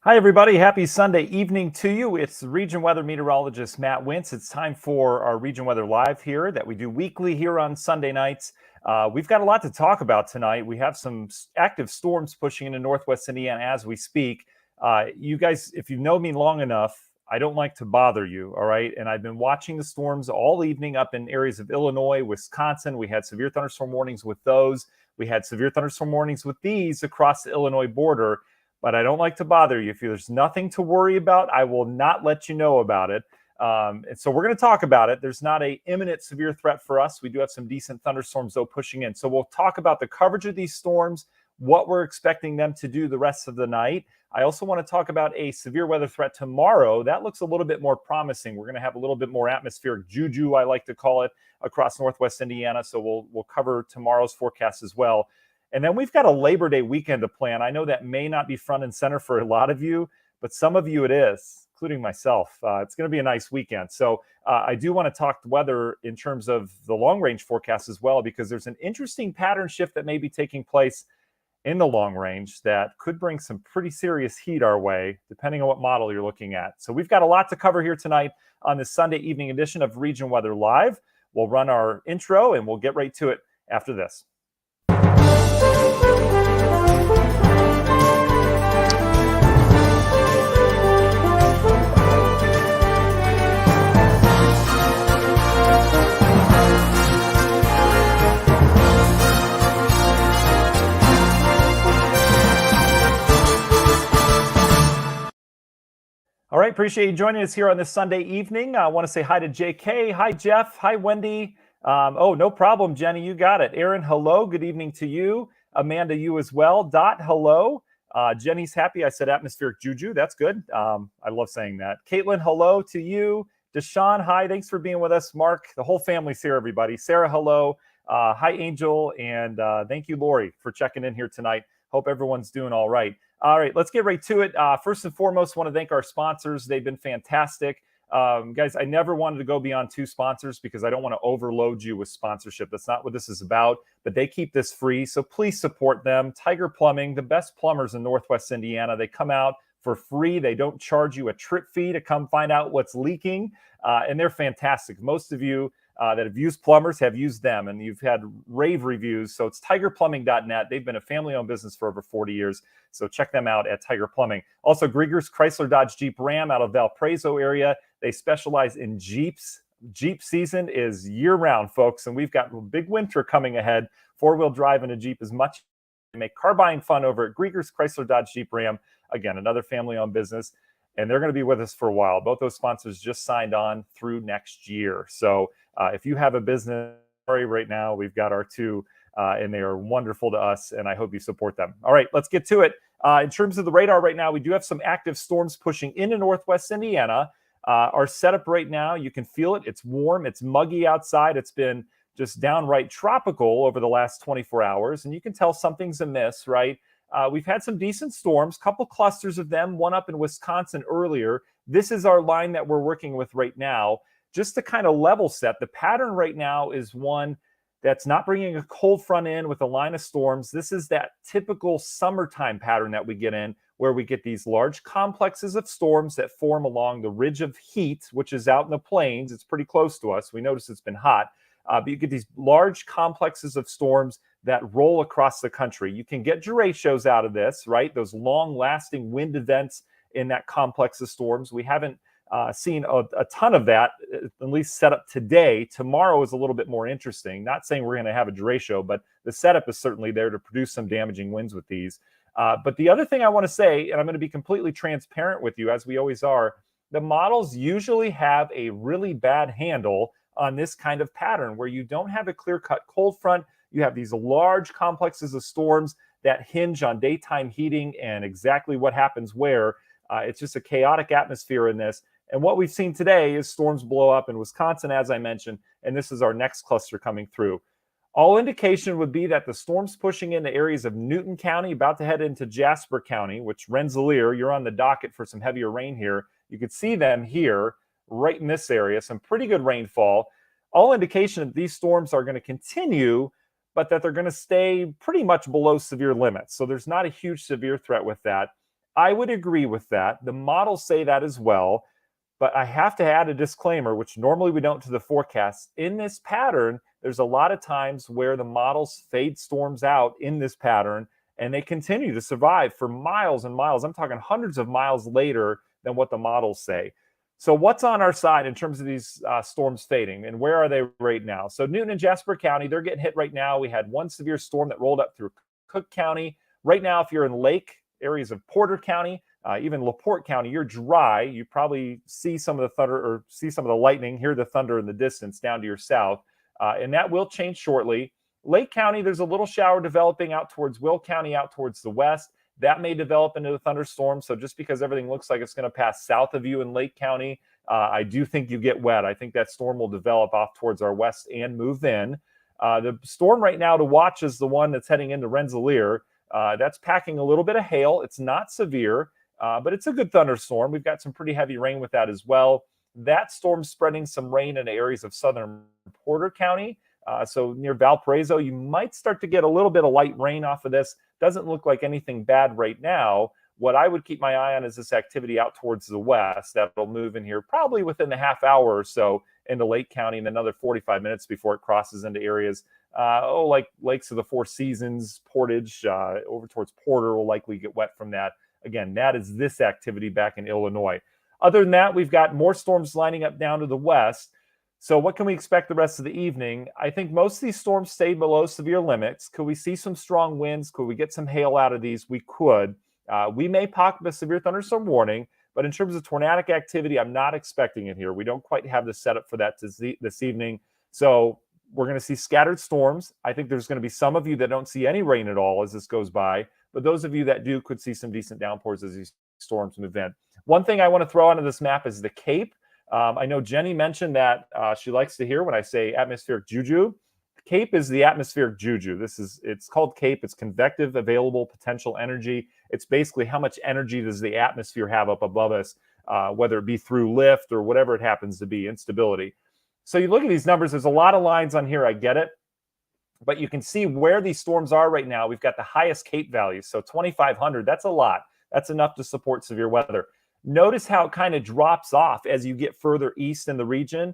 Hi, everybody. Happy Sunday evening to you. It's region weather meteorologist Matt Wintz. It's time for our region weather live here that we do weekly here on Sunday nights. We've got a lot to talk about tonight. We have some active storms pushing into Northwest Indiana as we speak. You guys, if you know me long enough, I don't like to bother you. All right. And I've been watching the storms all evening up in areas of Illinois, Wisconsin. We had severe thunderstorm warnings with those. We had severe thunderstorm warnings with these across the Illinois border, but I don't like to bother you. If there's nothing to worry about, I will not let you know about it. And so we're going to talk about it. There's not a imminent severe threat for us. We do have some decent thunderstorms, though, pushing in. So we'll talk about the coverage of these storms, what we're expecting them to do the rest of the night. I also want to talk about a severe weather threat tomorrow. That looks a little bit more promising. We're going to have a little bit more atmospheric juju, I like to call it, across Northwest Indiana. So we'll cover tomorrow's forecast as well. And then we've got a Labor Day weekend to plan. I know that may not be front and center for a lot of you, but some of you it is, including myself. It's going to be a nice weekend. So I do want to talk weather in terms of the long range forecast as well, because there's an interesting pattern shift that may be taking place in the long range that could bring some pretty serious heat our way, depending on what model you're looking at. So we've got a lot to cover here tonight on this Sunday evening edition of Region Weather Live. We'll run our intro and we'll get right to it after this. All right, appreciate you joining us here on this Sunday evening. I want to say hi to JK. Hi, Jeff. Hi, Wendy. No problem, Jenny. You got it. Aaron, hello. Good evening to you. Amanda, you as well. Dot, hello. Jenny's happy. I said atmospheric juju. That's good. I love saying that. Caitlin, hello to you. Deshaun, hi. Thanks for being with us. Mark, the whole family's here, everybody. Sarah, hello. Hi, Angel. And thank you, Lori, for checking in here tonight. Hope everyone's doing all right. All right, let's get right to it. First and foremost, want to thank our sponsors. They've been fantastic. Guys, I never wanted to go beyond 2 sponsors because I don't want to overload you with sponsorship. That's not what this is about, but they keep this free. So please support them. Tiger Plumbing, the best plumbers in Northwest Indiana. They come out for free. They don't charge you a trip fee to come find out what's leaking. And they're fantastic. Most of you that have used plumbers have used them, and you've had rave reviews. So it's tigerplumbing.net. They've been a family-owned business for over 40 years. So check them out at Tiger Plumbing. Also, Grieger's Chrysler Dodge Jeep Ram out of Valparaiso area. They specialize in Jeeps. Jeep season is year-round, folks, and we've got a big winter coming ahead. 4-wheel drive in a Jeep is much. They make car buying fun over at Grieger's Chrysler Dodge Jeep Ram. Again, another family-owned business, and they're going to be with us for a while. Both those sponsors just signed on through next year. So if you have a business right now, we've got our 2, and they are wonderful to us, and I hope you support them. All right, let's get to it. In terms of the radar right now, we do have some active storms pushing into Northwest Indiana. Our setup right now, you can feel it. It's warm. It's muggy outside. It's been just downright tropical over the last 24 hours, and you can tell something's amiss, right? We've had some decent storms, couple clusters of them, one up in Wisconsin earlier. This is our line that we're working with right now. Just to kind of level set, the pattern right now is one that's not bringing a cold front in with a line of storms. This is that typical summertime pattern that we get in, where we get these large complexes of storms that form along the ridge of heat, which is out in the plains. It's pretty close to us. We notice it's been hot. But you get these large complexes of storms that roll across the country. You can get derechos out of this, right? Those long-lasting wind events in that complex of storms. We haven't seen a ton of that, at least set up today. Tomorrow is a little bit more interesting. Not saying we're going to have a derecho, but the setup is certainly there to produce some damaging winds with these. But the other thing I want to say, and I'm going to be completely transparent with you, as we always are, the models usually have a really bad handle on this kind of pattern where you don't have a clear-cut cold front. You have these large complexes of storms that hinge on daytime heating and exactly what happens where. It's just a chaotic atmosphere in this. And what we've seen today is storms blow up in Wisconsin, as I mentioned, and this is our next cluster coming through. All indication would be that the storms pushing into areas of Newton County, about to head into Jasper County, which Rensselaer, you're on the docket for some heavier rain here. You could see them here, right in this area, some pretty good rainfall. All indication that these storms are going to continue, but that they're going to stay pretty much below severe limits. So there's not a huge severe threat with that. I would agree with that. The models say that as well. But I have to add a disclaimer, which normally we don't to the forecast. In this pattern, there's a lot of times where the models fade storms out in this pattern and they continue to survive for miles and miles. I'm talking hundreds of miles later than what the models say. So, what's on our side in terms of these storms fading, and where are they right now? So, Newton and Jasper County, they're getting hit right now. We had one severe storm that rolled up through Cook County. Right now, if you're in lake areas of Porter County, even LaPorte County, you're dry. You probably see some of the thunder or see some of the lightning, hear the thunder in the distance down to your south. And that will change shortly. Lake County, there's a little shower developing out towards Will County, out towards the west. That may develop into a thunderstorm. So just because everything looks like it's going to pass south of you in Lake County, I do think you get wet. I think that storm will develop off towards our west and move in. The storm right now to watch is the one that's heading into Rensselaer. That's packing a little bit of hail. It's not severe, but it's a good thunderstorm. We've got some pretty heavy rain with that as well. That storm's spreading some rain into areas of southern Porter County. So near Valparaiso, you might start to get a little bit of light rain off of this. Doesn't look like anything bad right now. What I would keep my eye on is this activity out towards the west. That'll move in here probably within a half hour or so into Lake County and another 45 minutes before it crosses into areas like Lakes of the Four Seasons, Portage, over towards Porter will likely get wet from that. Again, that is this activity back in Illinois. Other than that, we've got more storms lining up down to the west. So what can we expect the rest of the evening? I think most of these storms stay below severe limits. Could we see some strong winds? Could we get some hail out of these? We could. We may pop up a severe thunderstorm warning, but in terms of tornadic activity, I'm not expecting it here. We don't quite have the setup for that this evening. So we're going to see scattered storms. I think there's going to be some of you that don't see any rain at all as this goes by, but those of you that do could see some decent downpours as these storms move in. One thing I want to throw onto this map is the Cape. I know Jenny mentioned that she likes to hear when I say atmospheric juju. CAPE is the atmospheric juju. It's called CAPE. It's convective available potential energy. It's basically how much energy does the atmosphere have up above us, whether it be through lift or whatever it happens to be, instability. So you look at these numbers, there's a lot of lines on here, I get it. But you can see where these storms are right now. We've got the highest CAPE values. So 2,500, that's a lot. That's enough to support severe weather. Notice how it kind of drops off as you get further east in the region.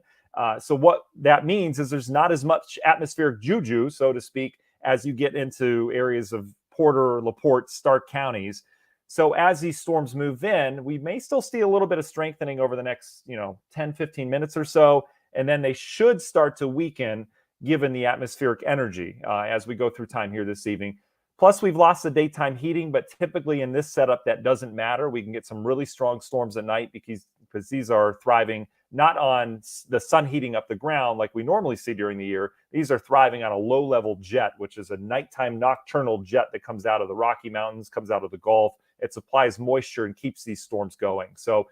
So what that means is there's not as much atmospheric juju, so to speak, as you get into areas of Porter, LaPorte, Stark counties. So as these storms move in, we may still see a little bit of strengthening over the next 10, 15 minutes or so. And then they should start to weaken given the atmospheric energy as we go through time here this evening. Plus, we've lost the daytime heating, but typically in this setup, that doesn't matter. We can get some really strong storms at night because these are thriving not on the sun heating up the ground like we normally see during the year. These are thriving on a low-level jet, which is a nighttime nocturnal jet that comes out of the Rocky Mountains, comes out of the Gulf. It supplies moisture and keeps these storms going. So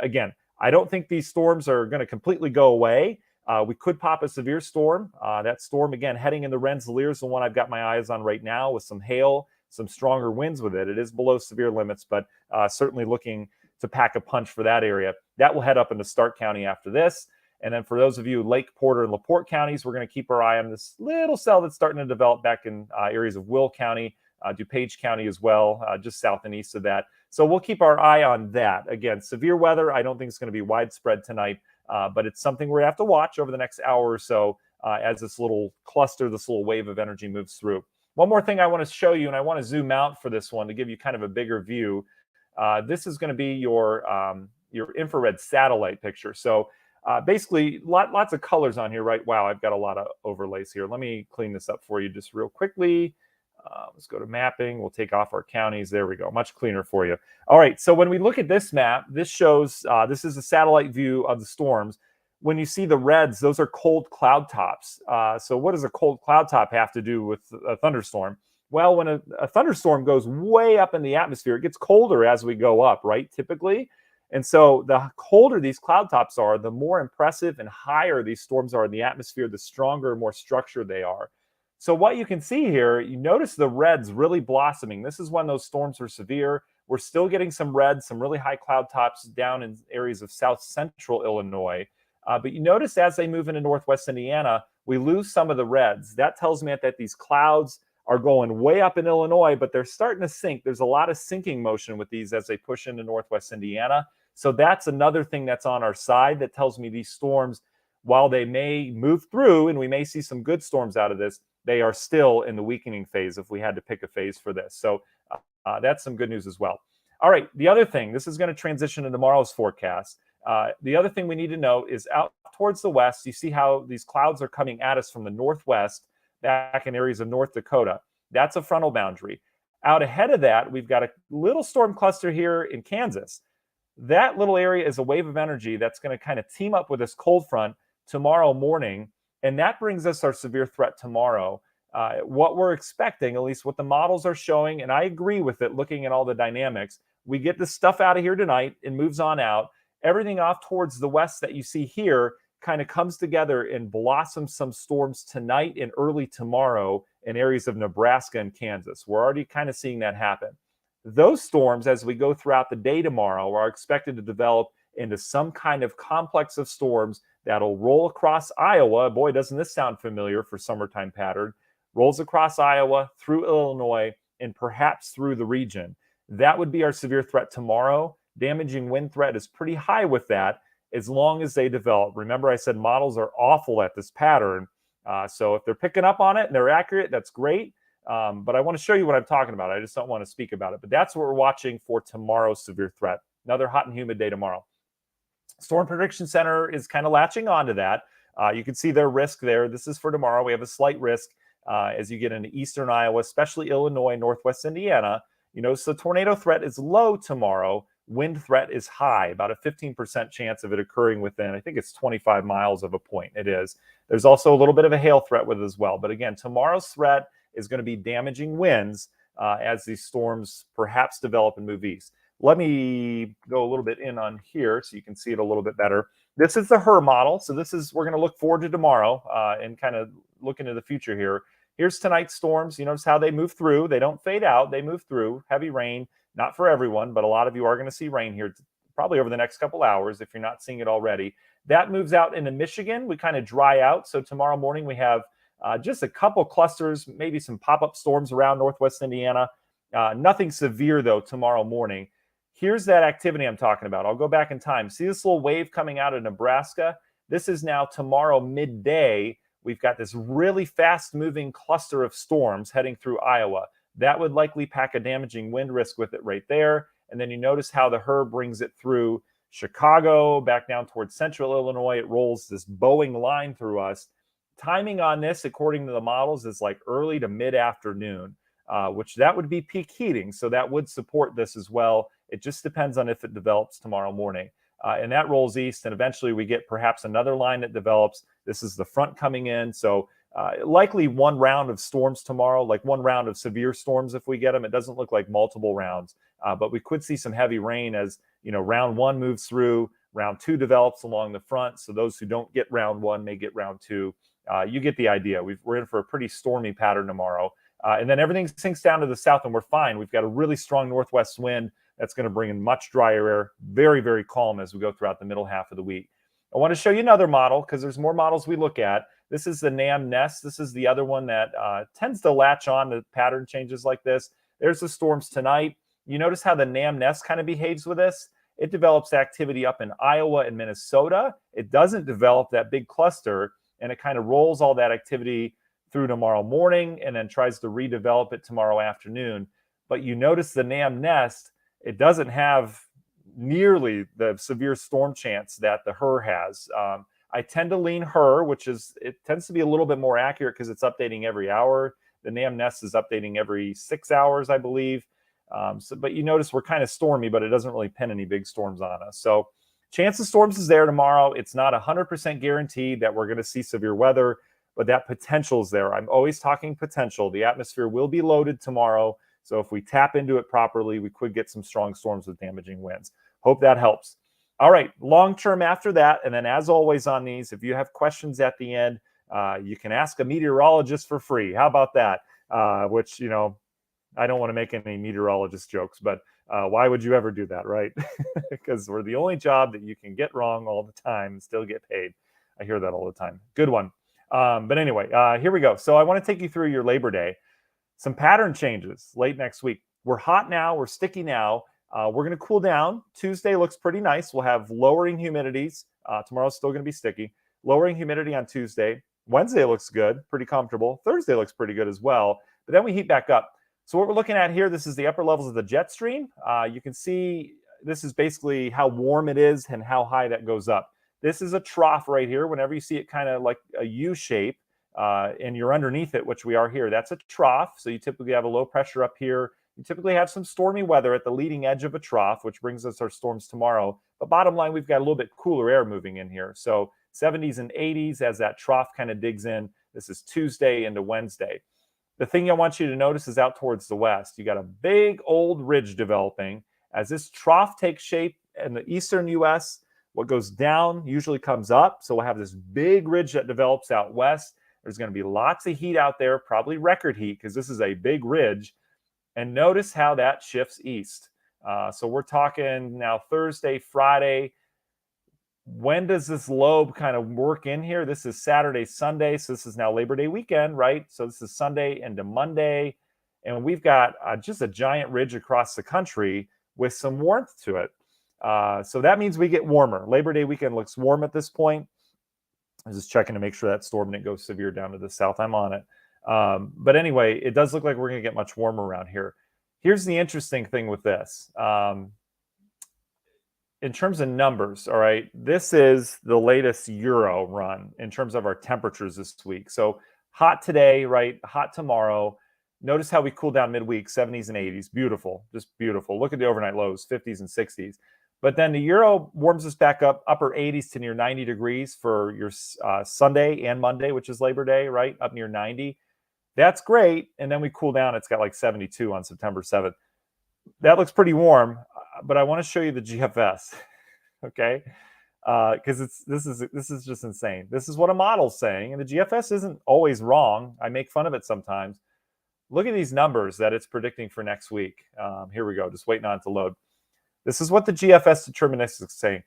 again, I don't think these storms are going to completely go away. We could pop a severe storm. That storm, again, heading into Rensselaer is the one I've got my eyes on right now with some hail, some stronger winds with it. It is below severe limits, but certainly looking to pack a punch for that area. That will head up into Stark County after this. And then for those of you, Lake, Porter, and LaPorte counties, we're going to keep our eye on this little cell that's starting to develop back in areas of Will County, DuPage County as well, just south and east of that. So we'll keep our eye on that. Again, severe weather, I don't think it's going to be widespread tonight. But it's something we're going to have to watch over the next hour or so as this little cluster, this little wave of energy moves through. One more thing I want to show you, and I want to zoom out for this one to give you kind of a bigger view. This is going to be your infrared satellite picture. So basically, lots of colors on here, right? Wow, I've got a lot of overlays here. Let me clean this up for you just real quickly. Let's go to mapping. We'll take off our counties. There we go. Much cleaner for you. All right. So when we look at this map, this shows this is a satellite view of the storms. When you see the reds, those are cold cloud tops. So what does a cold cloud top have to do with a thunderstorm? Well, when a thunderstorm goes way up in the atmosphere, it gets colder as we go up, right? Typically. And so the colder these cloud tops are, the more impressive and higher these storms are in the atmosphere, the stronger, more structured they are. So what you can see here, you notice the reds really blossoming. This is when those storms were severe. We're still getting some reds, some really high cloud tops down in areas of south central Illinois. But you notice as they move into northwest Indiana, we lose some of the reds. That tells me that these clouds are going way up in Illinois, but they're starting to sink. There's a lot of sinking motion with these as they push into Northwest Indiana. So that's another thing that's on our side that tells me these storms, while they may move through and we may see some good storms out of this, they are still in the weakening phase if we had to pick a phase for this. So that's some good news as well. All right, the other thing, this is going to transition to tomorrow's forecast. The other thing we need to know is out towards the west, you see how these clouds are coming at us from the northwest, back in areas of North Dakota. That's a frontal boundary. Out ahead of that, we've got a little storm cluster here in Kansas. That little area is a wave of energy that's going to kind of team up with this cold front tomorrow morning, and that brings us our severe threat tomorrow. What we're expecting, at least what the models are showing, and I agree with it looking at all the dynamics, we get this stuff out of here tonight and moves on out. Everything off towards the west that you see here kind of comes together and blossoms some storms tonight and early tomorrow in areas of Nebraska and Kansas. We're already kind of seeing that happen. Those storms, as we go throughout the day tomorrow, are expected to develop into some kind of complex of storms that'll roll across Iowa. Boy, doesn't this sound familiar for summertime pattern. Rolls across Iowa, through Illinois, and perhaps through the region. That would be our severe threat tomorrow. Damaging wind threat is pretty high with that, as long as they develop. Remember, I said models are awful at this pattern. So if they're picking up on it and they're accurate, that's great. But I want to show you what I'm talking about. I just don't want to speak about it. But that's what we're watching for tomorrow's severe threat. Another hot and humid day tomorrow. Storm Prediction Center is kind of latching on to that. You can see their risk there. This is for tomorrow. We have a slight risk as you get into eastern Iowa, especially Illinois, northwest Indiana. You know, so tornado threat is low tomorrow. Wind threat is high, about a 15% chance of it occurring within, I think it's 25 miles of a point. It is. There's also a little bit of a hail threat with it as well. But again, tomorrow's threat is going to be damaging winds as these storms perhaps develop and move east. Let me go a little bit in on here so you can see it a little bit better. This is the HRRR model. So this is, we're going to look forward to tomorrow and kind of look into the future here. Here's tonight's storms. You notice how they move through. They don't fade out. They move through. Heavy rain, not for everyone, but a lot of you are going to see rain here probably over the next couple hours if you're not seeing it already. That moves out into Michigan. We kind of dry out. So tomorrow morning we have just a couple clusters, maybe some pop-up storms around northwest Indiana. Nothing severe, though, tomorrow morning. Here's that activity I'm talking about. I'll go back in time. See this little wave coming out of Nebraska? This is now tomorrow midday. We've got this really fast-moving cluster of storms heading through Iowa. That would likely pack a damaging wind risk with it right there. And then you notice how the HRRR brings it through Chicago, back down towards central Illinois. It rolls this bowing line through us. Timing on this, according to the models, is like early to mid-afternoon, which that would be peak heating. So that would support this as well. It just depends on if it develops tomorrow morning. And that rolls east, and eventually we get perhaps another line that develops. This is the front coming in. So likely one round of storms tomorrow, like one round of severe storms if we get them. It doesn't look like multiple rounds, but we could see some heavy rain as, you know, round one moves through, round two develops along the front. So those who don't get round one may get round two. You get the idea. We're in for a pretty stormy pattern tomorrow. And then everything sinks down to the south and we're fine. We've got a really strong northwest wind that's going to bring in much drier air. Very, very calm as we go throughout the middle half of the week. I want to show you another model because there's more models we look at. This is the NAM-NEST. This is the other one that tends to latch on to pattern changes like this. There's the storms tonight. You notice how the NAM-NEST kind of behaves with this? It develops activity up in Iowa and Minnesota. It doesn't develop that big cluster, and it kind of rolls all that activity through tomorrow morning and then tries to redevelop it tomorrow afternoon. But you notice the NAM-NEST, it doesn't have nearly the severe storm chance that the HRRR has. I tend to lean HRRR, which is, it tends to be a little bit more accurate because it's updating every hour. The NAM-NEST is updating every 6 hours, I believe. But you notice we're kind of stormy, but it doesn't really pin any big storms on us. So chance of storms is there tomorrow. It's not 100% guaranteed that we're going to see severe weather, but that potential is there. I'm always talking potential. The atmosphere will be loaded tomorrow. So if we tap into it properly, we could get some strong storms with damaging winds. Hope that helps. All right, long term after that. And then as always on these, if you have questions at the end, you can ask a meteorologist for free. How about that? Which, you know, I don't want to make any meteorologist jokes, but why would you ever do that, right? Because we're the only job that you can get wrong all the time and still get paid. I hear that all the time. Good one. But anyway, here we go. So I want to take you through your Labor Day. Some pattern changes late next week. We're hot now. We're sticky now. We're going to cool down. Tuesday looks pretty nice. We'll have lowering humidities. Tomorrow's still going to be sticky. Lowering humidity on Tuesday. Wednesday looks good, pretty comfortable. Thursday looks pretty good as well. But then we heat back up. So what we're looking at here, this is the upper levels of the jet stream. You can see this is basically how warm it is and how high that goes up. This is a trough right here. Whenever you see it kind of like a U shape and you're underneath it, which we are here, that's a trough. So you typically have a low pressure up here. You typically have some stormy weather at the leading edge of a trough, which brings us our storms tomorrow. But bottom line, we've got a little bit cooler air moving in here. So 70s and 80s as that trough kind of digs in. This is Tuesday into Wednesday. The thing I want you to notice is out towards the west. You got a big old ridge developing. As this trough takes shape in the eastern U.S., what goes down usually comes up. So we'll have this big ridge that develops out west. There's going to be lots of heat out there, probably record heat, because this is a big ridge. And notice how that shifts east. So we're talking now Thursday, Friday. When does this lobe kind of work in here? This is Saturday, Sunday. So this is now Labor Day weekend, right? So this is Sunday into Monday. And we've got just a giant ridge across the country with some warmth to it. So that means we get warmer. Labor Day weekend looks warm at this point. I'm just checking to make sure that storm didn't go severe down to the south. I'm on it. But anyway, it does look like we're going to get much warmer around here. Here's the interesting thing with this. In terms of numbers, all right, this is the latest Euro run in terms of our temperatures this week. So hot today, right? Hot tomorrow. Notice how we cool down midweek, 70s and 80s. Beautiful, just beautiful. Look at the overnight lows, 50s and 60s. But then the Euro warms us back up, upper 80s to near 90 degrees for your Sunday and Monday, which is Labor Day, right? Up near 90. That's great. And then we cool down. It's got like 72 on September 7th. That looks pretty warm, but I want to show you the GFS, okay? Because this is just insane. This is what a model's saying, and the GFS isn't always wrong. I make fun of it sometimes. Look at these numbers that it's predicting for next week. Here we go, just waiting on it to load. This is what the GFS deterministics is saying.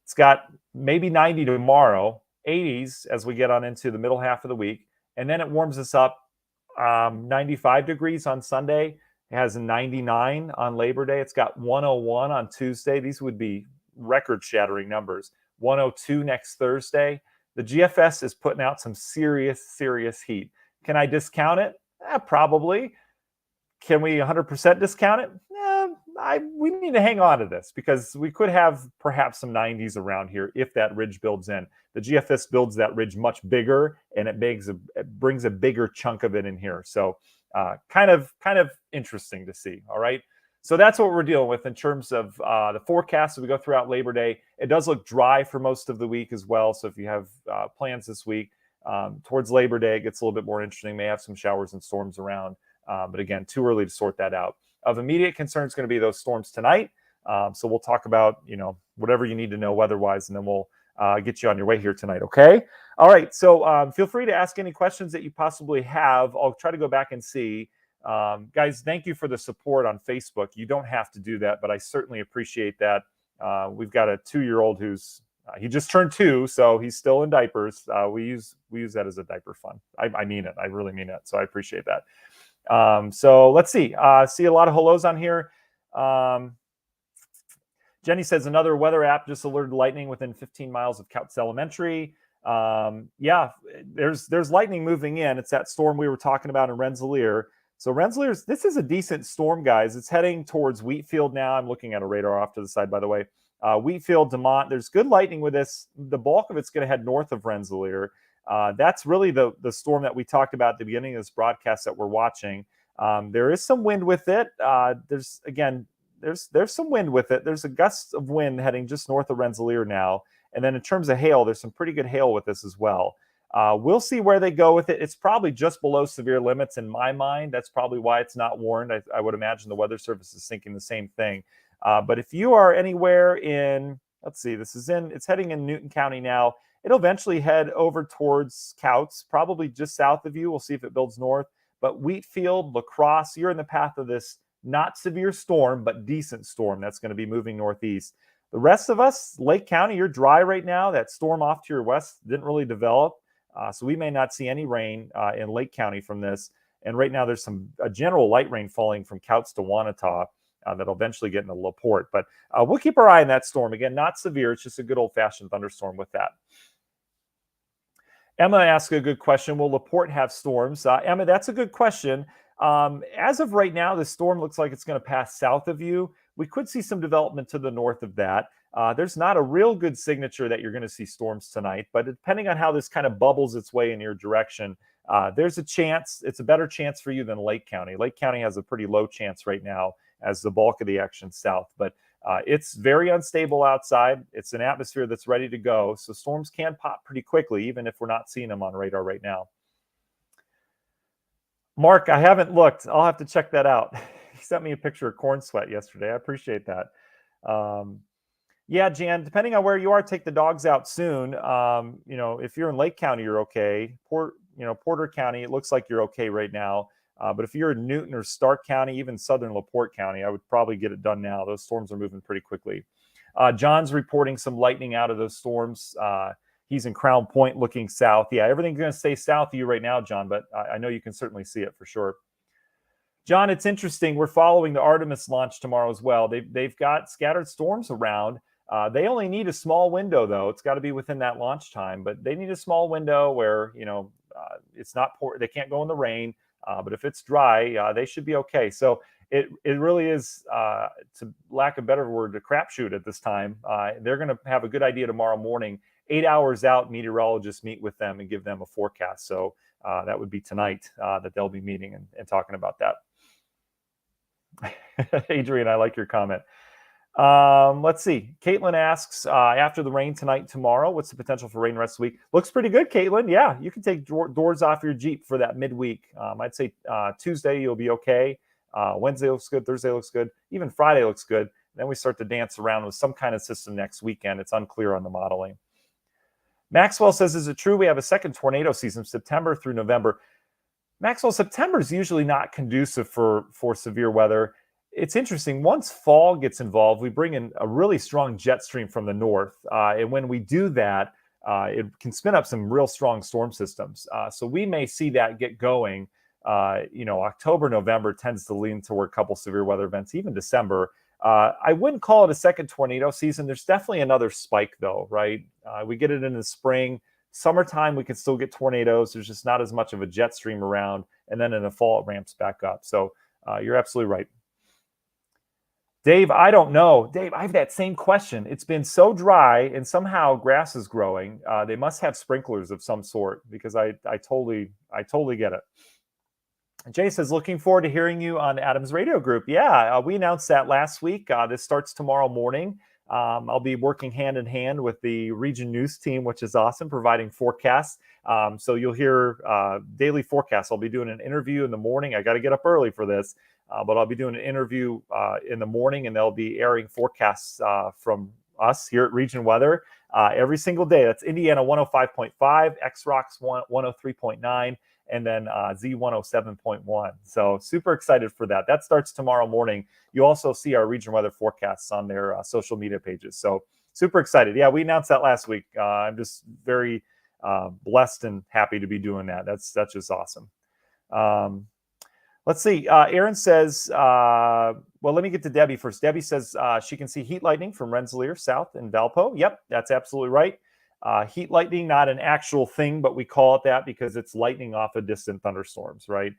It's got maybe 90 tomorrow, 80s as we get on into the middle half of the week, and then it warms us up 95 degrees on Sunday. It has a 99 on Labor Day. It's got 101 on Tuesday. These would be record-shattering numbers. 102 next Thursday. The GFS is putting out some serious, serious heat. Can I discount it? Probably. Can we 100% discount it? We need to hang on to this because we could have perhaps some 90s around here if that ridge builds in. The GFS builds that ridge much bigger, and it brings a bigger chunk of it in here. So kind of interesting to see. All right. So that's what we're dealing with in terms of the forecast as we go throughout Labor Day. It does look dry for most of the week as well. So if you have plans this week towards Labor Day, it gets a little bit more interesting. May have some showers and storms around. But again, too early to sort that out. Of immediate concern is going to be those storms tonight. So we'll talk about, whatever you need to know weather-wise, and then we'll get you on your way here tonight, okay? All right, so feel free to ask any questions that you possibly have. I'll try to go back and see. Guys, thank you for the support on Facebook. You don't have to do that, but I certainly appreciate that. We've got a 2-year-old who's he just turned 2, so he's still in diapers. We use that as a diaper fund. I mean it. I really mean it. So I appreciate that. So let's see. See a lot of hellos on here. Jenny says another weather app just alerted lightning within 15 miles of Couts Elementary. Yeah, there's lightning moving in. It's that storm we were talking about in Rensselaer. So Rensselaer's, this is a decent storm, guys. It's heading towards Wheatfield now. I'm looking at a radar off to the side, by the way. Wheatfield, Demont, there's good lightning with this. The bulk of it's going to head north of Rensselaer. That's really the storm that we talked about at the beginning of this broadcast that we're watching. There is some wind with it. There's some wind with it. There's a gust of wind heading just north of Rensselaer now. And then in terms of hail, there's some pretty good hail with this as well. We'll see where they go with it. It's probably just below severe limits in my mind. That's probably why it's not warned. I would imagine the Weather Service is thinking the same thing. But if you are anywhere in, let's see, it's heading in Newton County now. It'll eventually head over towards Couts, probably just south of you. We'll see if it builds north. But Wheatfield, La Crosse, you're in the path of this not severe storm, but decent storm that's going to be moving northeast. The rest of us, Lake County, you're dry right now. That storm off to your west didn't really develop. So we may not see any rain in Lake County from this. And right now there's a general light rain falling from Couts to Wanata that'll eventually get into LaPorte. But we'll keep our eye on that storm. Again, not severe. It's just a good old-fashioned thunderstorm with that. Emma asked a good question. Will LaPorte have storms? Emma, that's a good question. As of right now, the storm looks like it's going to pass south of you. We could see some development to the north of that. There's not a real good signature that you're going to see storms tonight, but depending on how this kind of bubbles its way in your direction, there's a chance. It's a better chance for you than Lake County. Lake County has a pretty low chance right now as the bulk of the action south, but it's very unstable outside. It's an atmosphere that's ready to go, so storms can pop pretty quickly, even if we're not seeing them on radar right now. Mark, I haven't looked. I'll have to check that out. He sent me a picture of corn sweat yesterday. I appreciate that. Yeah, Jan, depending on where you are, take the dogs out soon. If you're in Lake County, you're okay. Porter County, it looks like you're okay right now. But if you're in Newton or Stark County, even southern LaPorte County, I would probably get it done now. Those storms are moving pretty quickly. John's reporting some lightning out of those storms. He's in Crown Point looking south. Yeah, everything's going to stay south of you right now, John, but I know you can certainly see it for sure. John, it's interesting. We're following the Artemis launch tomorrow as well. They've got scattered storms around. They only need a small window, though. It's got to be within that launch time, but they need a small window where, it's not they can't go in the rain. But if it's dry, they should be okay. So it really is, to lack of a better word, a crapshoot at this time. They're going to have a good idea tomorrow morning. 8 hours out, meteorologists meet with them and give them a forecast. So that would be tonight that they'll be meeting and talking about that. Adrian, I like your comment. Let's see. Caitlin asks, after the rain tonight, tomorrow, what's the potential for rain rest of the week? Looks pretty good, Caitlin. Yeah, you can take doors off your Jeep for that midweek. I'd say Tuesday you'll be okay. Wednesday looks good. Thursday looks good. Even Friday looks good. Then we start to dance around with some kind of system next weekend. It's unclear on the modeling. Maxwell says, is it true we have a second tornado season, September through November? Maxwell, September is usually not conducive for severe weather. It's interesting. Once fall gets involved, we bring in a really strong jet stream from the north. And when we do that, it can spin up some real strong storm systems. So we may see that get going. October, November tends to lean toward a couple severe weather events, even December. I wouldn't call it a second tornado season. There's definitely another spike, though, right? We get it in the spring. Summertime, we can still get tornadoes. There's just not as much of a jet stream around. And then in the fall, it ramps back up. So you're absolutely right. Dave, I don't know. Dave, I have that same question. It's been so dry and somehow grass is growing. They must have sprinklers of some sort because I totally get it. Jay says, looking forward to hearing you on Adams Radio Group. Yeah, we announced that last week. This starts tomorrow morning. I'll be working hand in hand with the Region News team, which is awesome, providing forecasts. So you'll hear daily forecasts. I'll be doing an interview in the morning. I got to get up early for this, but I'll be doing an interview in the morning, and they'll be airing forecasts from us here at Region Weather every single day. That's Indiana 105.5, X-Rocks 103.9, and then Z107.1. So super excited for that. That starts tomorrow morning. You also see our region weather forecasts on their social media pages. So super excited. Yeah, we announced that last week. I'm just very blessed and happy to be doing that. That's just awesome. Let's see. Aaron says, well, let me get to Debbie first. Debbie says she can see heat lightning from Rensselaer south in Valpo. Yep, that's absolutely right. Heat lightning, not an actual thing, but we call it that because it's lightning off of distant thunderstorms, right?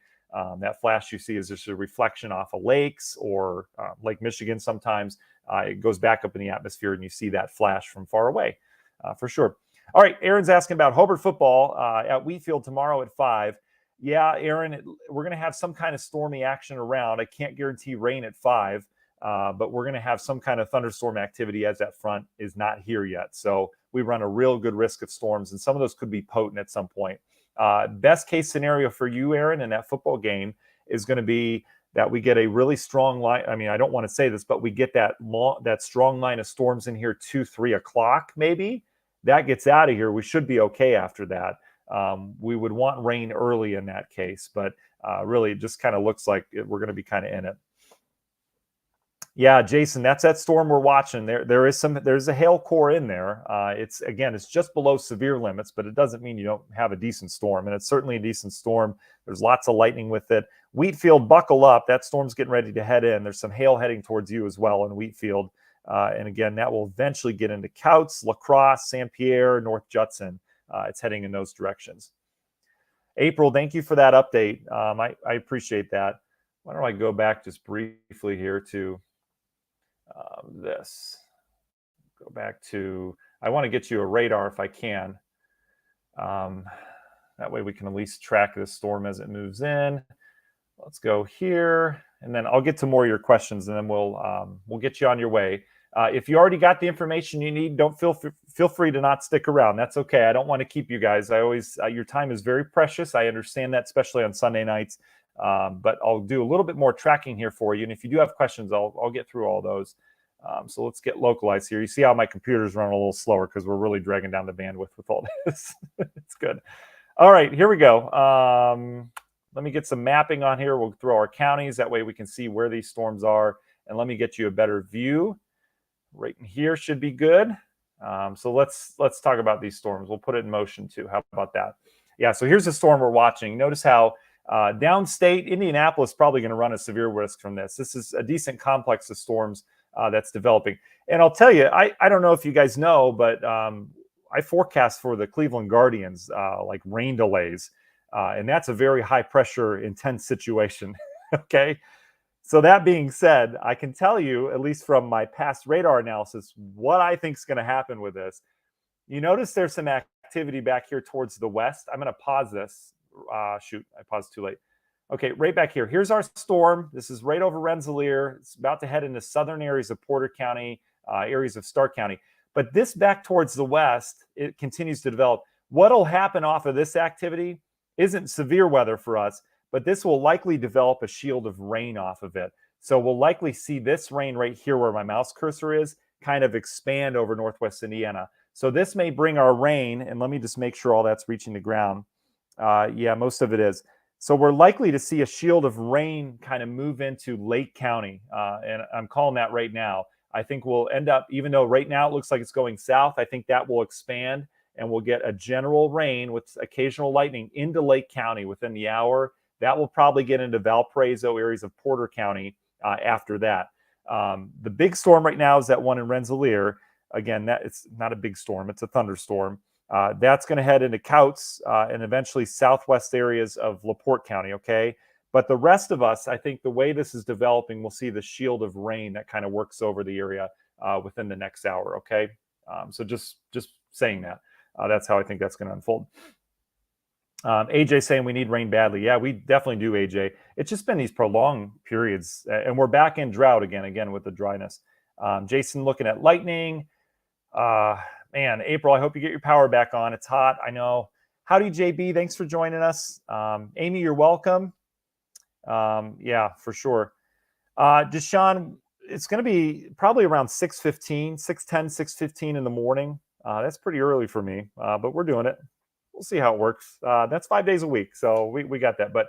That flash you see is just a reflection off of lakes or Lake Michigan sometimes. It goes back up in the atmosphere and you see that flash from far away, for sure. All right, Aaron's asking about Hobart football at Wheatfield tomorrow at 5. Yeah, Aaron, we're going to have some kind of stormy action around. I can't guarantee rain at 5, but we're going to have some kind of thunderstorm activity as that front is not here yet. So we run a real good risk of storms, and some of those could be potent at some point. Best case scenario for you, Aaron, in that football game is going to be that we get a really strong line. I mean, I don't want to say this, but we get that strong line of storms in here 2-3 o'clock maybe. That gets out of here. We should be okay after that. We would want rain early in that case, but really it just kind of looks like we're going to be kind of in it. Yeah, Jason, that's that storm we're watching. There's a hail core in there. It's just below severe limits, but it doesn't mean you don't have a decent storm, and it's certainly a decent storm. There's lots of lightning with it. Wheatfield, buckle up. That storm's getting ready to head in. There's some hail heading towards you as well in Wheatfield, and again, that will eventually get into Couts, La Crosse, St. Pierre, North Judson. It's heading in those directions. April, thank you for that update. I appreciate that. Why don't I go back just briefly here to this. Go back to, I want to get you a radar if I can. That way we can at least track this storm as it moves in. Let's go here, and then I'll get to more of your questions, and then we'll get you on your way. If you already got the information you need, don't feel free to not stick around. That's okay. I don't want to keep you guys. I always your time is very precious. I understand that, especially on Sunday nights. But I'll do a little bit more tracking here for you. And if you do have questions, I'll get through all those. So let's get localized here. You see how my computer's running a little slower because we're really dragging down the bandwidth with all this. It's good. All right, here we go. Let me get some mapping on here. We'll throw our counties. That way we can see where these storms are. And let me get you a better view. Right in here should be good. So let's talk about these storms. We'll put it in motion too. How about that? Yeah, so here's the storm we're watching. Notice how downstate, Indianapolis probably going to run a severe risk from this. This is a decent complex of storms that's developing. And I'll tell you, I don't know if you guys know, but I forecast for the Cleveland Guardians like rain delays. And that's a very high pressure, intense situation. Okay. So that being said, I can tell you, at least from my past radar analysis, what I think is going to happen with this. You notice there's some activity back here towards the west. I'm going to pause this. Shoot, I paused too late. Okay, right back here. Here's our storm. This is right over Rensselaer. It's about to head into southern areas of Porter County, areas of Stark County. But this back towards the west, it continues to develop. What'll happen off of this activity isn't severe weather for us, but this will likely develop a shield of rain off of it. So we'll likely see this rain right here where my mouse cursor is kind of expand over northwest Indiana. So this may bring our rain, and let me just make sure all that's reaching the ground. Yeah, most of it is. So we're likely to see a shield of rain kind of move into Lake County, and I'm calling that right now. I think we'll end up, even though right now it looks like it's going south, I think that will expand, and we'll get a general rain with occasional lightning into Lake County within the hour. That will probably get into Valparaiso, areas of Porter County after that. The big storm right now is that one in Rensselaer. Again, that it's not a big storm, it's a thunderstorm. That's going to head into Couts and eventually southwest areas of LaPorte County, okay? But the rest of us, I think the way this is developing, we'll see the shield of rain that kind of works over the area within the next hour, okay? So just saying that. That's how I think that's going to unfold. AJ saying we need rain badly. Yeah, we definitely do, AJ. It's just been these prolonged periods, and we're back in drought again with the dryness. Jason looking at lightning. Man, April, I hope you get your power back on. It's hot, I know. Howdy, JB. Thanks for joining us. Amy, you're welcome. Yeah, for sure. Deshaun, it's going to be probably around 6:15, 6:10, 6:15 in the morning. That's pretty early for me, but we're doing it. We'll see how it works. That's 5 days a week, so we got that. But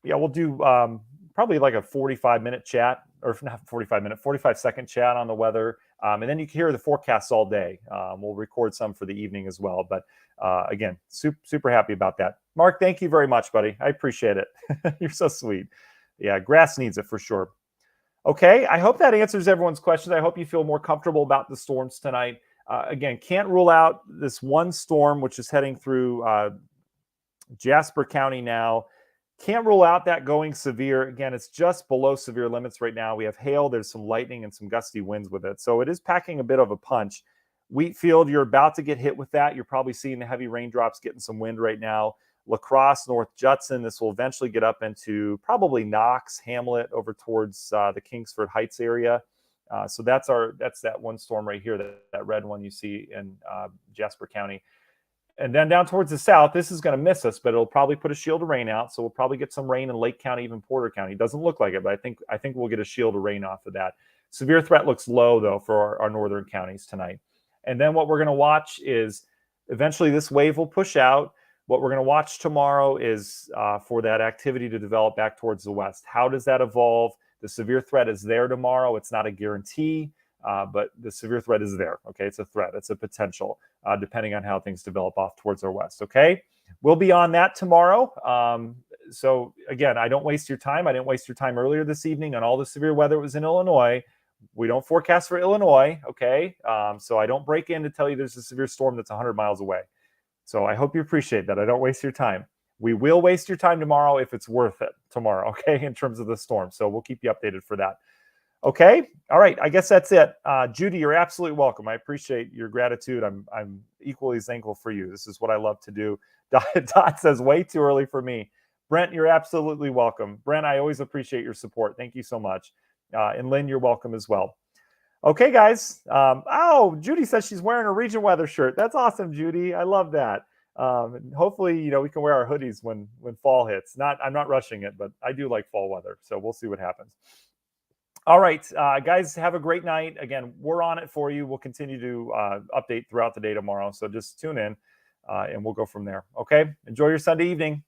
yeah, we'll do probably like a 45-minute chat, or not 45-minute, 45-second chat on the weather. And then you can hear the forecasts all day. We'll record some for the evening as well. But again, super happy about that. Mark, thank you very much, buddy. I appreciate it. You're so sweet. Yeah, grass needs it for sure. Okay, I hope that answers everyone's questions. I hope you feel more comfortable about the storms tonight. Again, can't rule out this one storm, which is heading through Jasper County now. Can't rule out that going severe. Again, it's just below severe limits right now. We have hail, there's some lightning and some gusty winds with it. So it is packing a bit of a punch. Wheatfield, you're about to get hit with that. You're probably seeing the heavy raindrops getting some wind right now. La Crosse, North Judson, this will eventually get up into probably Knox, Hamlet, over towards the Kingsford Heights area. So that's that one storm right here, that red one you see in Jasper County. And then down towards the south, this is going to miss us, but it'll probably put a shield of rain out. So we'll probably get some rain in Lake County, even Porter County. It doesn't look like it, but I think we'll get a shield of rain off of that. Severe threat looks low, though, for our northern counties tonight. And then what we're going to watch is eventually this wave will push out. What we're going to watch tomorrow is for that activity to develop back towards the west. How does that evolve? The severe threat is there tomorrow. It's not a guarantee, but the severe threat is there. Okay, it's a threat. It's a potential, depending on how things develop off towards our west. Okay, we'll be on that tomorrow. So again, I don't waste your time. I didn't waste your time earlier this evening on all the severe weather that was in Illinois. We don't forecast for Illinois, okay? So I don't break in to tell you there's a severe storm that's 100 miles away. So I hope you appreciate that. I don't waste your time. We will waste your time tomorrow if it's worth it tomorrow, okay, in terms of the storm. So we'll keep you updated for that. Okay, all right, I guess that's it. Judy, you're absolutely welcome. I appreciate your gratitude. I'm equally thankful for you. This is what I love to do. Dot says, way too early for me. Brent, you're absolutely welcome. Brent, I always appreciate your support. Thank you so much. And Lynn, you're welcome as well. Okay, guys. Oh, Judy says she's wearing a region weather shirt. That's awesome, Judy. I love that. And hopefully, we can wear our hoodies when fall hits. I'm not rushing it, but I do like fall weather. So we'll see what happens. All right, guys, have a great night. Again, we're on it for you. We'll continue to update throughout the day tomorrow. So just tune in and we'll go from there. Okay, enjoy your Sunday evening.